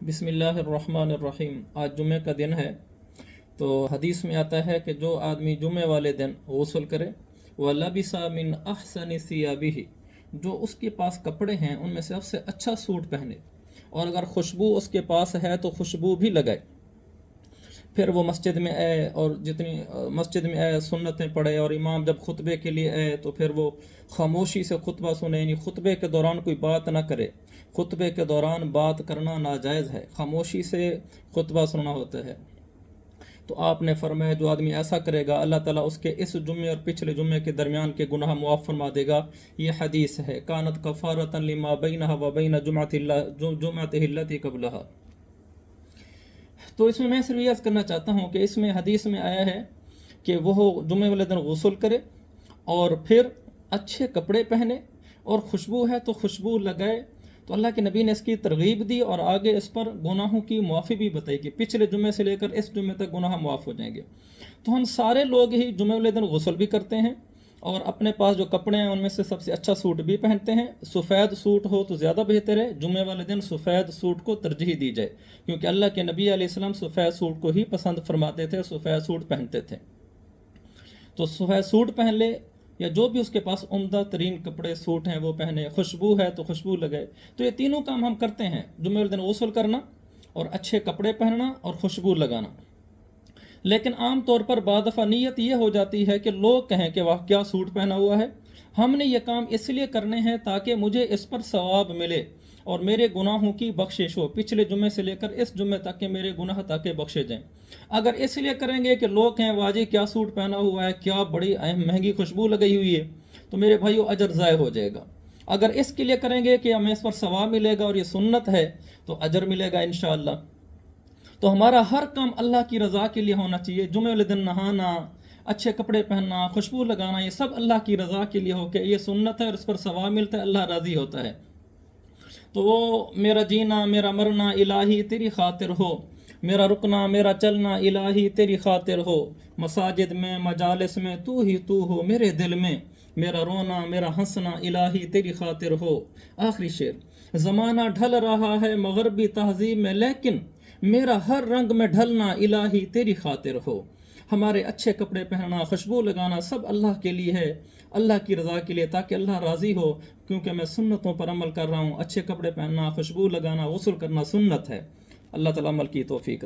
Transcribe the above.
بسم اللہ الرحمن الرحیم۔ آج جمعہ کا دن ہے، تو حدیث میں آتا ہے کہ جو آدمی جمعہ والے دن غسل کرے وَلَبِسَ مِنْ أَحْسَنِ ثِيَابِهِ، جو اس کے پاس کپڑے ہیں ان میں سے سب سے اچھا سوٹ پہنے، اور اگر خوشبو اس کے پاس ہے تو خوشبو بھی لگائے، پھر وہ مسجد میں آئے اور جتنی مسجد میں آئے سنتیں پڑھے، اور امام جب خطبے کے لیے آئے تو پھر وہ خاموشی سے خطبہ سنے، یعنی خطبے کے دوران کوئی بات نہ کرے۔ خطبے کے دوران بات کرنا ناجائز ہے، خاموشی سے خطبہ سننا ہوتا ہے۔ تو آپ نے فرمایا جو آدمی ایسا کرے گا اللہ تعالیٰ اس کے اس جمعے اور پچھلے جمعے کے درمیان کے گناہ معاف فرما دے گا۔ یہ حدیث ہے، کانت کفارۃ لما بینہا وبین جمعتہ التی قبلہا۔ تو اس میں صرف یہ عرض کرنا چاہتا ہوں کہ اس میں حدیث میں آیا ہے کہ وہ جمعے والے دن غسل کرے اور پھر اچھے کپڑے پہنے، اور خوشبو ہے تو خوشبو لگائے۔ تو اللہ کے نبی نے اس کی ترغیب دی اور آگے اس پر گناہوں کی معافی بھی بتائی کہ پچھلے جمعے سے لے کر اس جمعے تک گناہ معاف ہو جائیں گے۔ تو ہم سارے لوگ ہی جمعے والے دن غسل بھی کرتے ہیں، اور اپنے پاس جو کپڑے ہیں ان میں سے سب سے اچھا سوٹ بھی پہنتے ہیں۔ سفید سوٹ ہو تو زیادہ بہتر ہے، جمعے والے دن سفید سوٹ کو ترجیح دی جائے، کیونکہ اللہ کے نبی علیہ السلام سفید سوٹ کو ہی پسند فرماتے تھے، سفید سوٹ پہنتے تھے۔ تو سفید سوٹ پہن لے، یا جو بھی اس کے پاس عمدہ ترین کپڑے سوٹ ہیں وہ پہنے، خوشبو ہے تو خوشبو لگائے۔ تو یہ تینوں کام ہم کرتے ہیں، جمعے والے دن غسل کرنا اور اچھے کپڑے پہننا اور خوشبو لگانا۔ لیکن عام طور پر بعض دفعہ نیت یہ ہو جاتی ہے کہ لوگ کہیں کہ واہ کیا سوٹ پہنا ہوا ہے۔ ہم نے یہ کام اس لیے کرنے ہیں تاکہ مجھے اس پر ثواب ملے اور میرے گناہوں کی بخشش ہو، پچھلے جمعے سے لے کر اس جمعے تک کے میرے گناہ تاکہ بخشے جائیں۔ اگر اس لیے کریں گے کہ لوگ کہیں واجی کیا سوٹ پہنا ہوا ہے، کیا بڑی مہنگی خوشبو لگئی ہوئی ہے، تو میرے بھائیو اجر ضائع ہو جائے گا۔ اگر اس کے لیے کریں گے کہ ہمیں اس پر ثواب ملے گا اور یہ سنت ہے تو اجر ملے گا انشاءاللہ۔ تو ہمارا ہر کام اللہ کی رضا کے لیے ہونا چاہیے۔ جمعے والے دن نہانا، اچھے کپڑے پہننا، خوشبو لگانا، یہ سب اللہ کی رضا کے لیے ہو کہ یہ سنت ہے اور اس پر ثواب ملتا ہے، اللہ راضی ہوتا ہے۔ تو وہ میرا جینا میرا مرنا الہی تیری خاطر ہو، میرا رکنا میرا چلنا الہی تیری خاطر ہو، مساجد میں مجالس میں تو ہی تو ہو، میرے دل میں میرا رونا میرا ہنسنا الہی تیری خاطر ہو۔ آخری شعر، زمانہ ڈھل رہا ہے مغربی تہذیب میں، لیکن میرا ہر رنگ میں ڈھلنا الہی تیری خاطر ہو۔ ہمارے اچھے کپڑے پہننا، خوشبو لگانا سب اللہ کے لیے ہے، اللہ کی رضا کے لیے، تاکہ اللہ راضی ہو، کیونکہ میں سنتوں پر عمل کر رہا ہوں۔ اچھے کپڑے پہننا، خوشبو لگانا، غسل کرنا سنت ہے۔ اللہ تعالیٰ عمل کی توفیق دے۔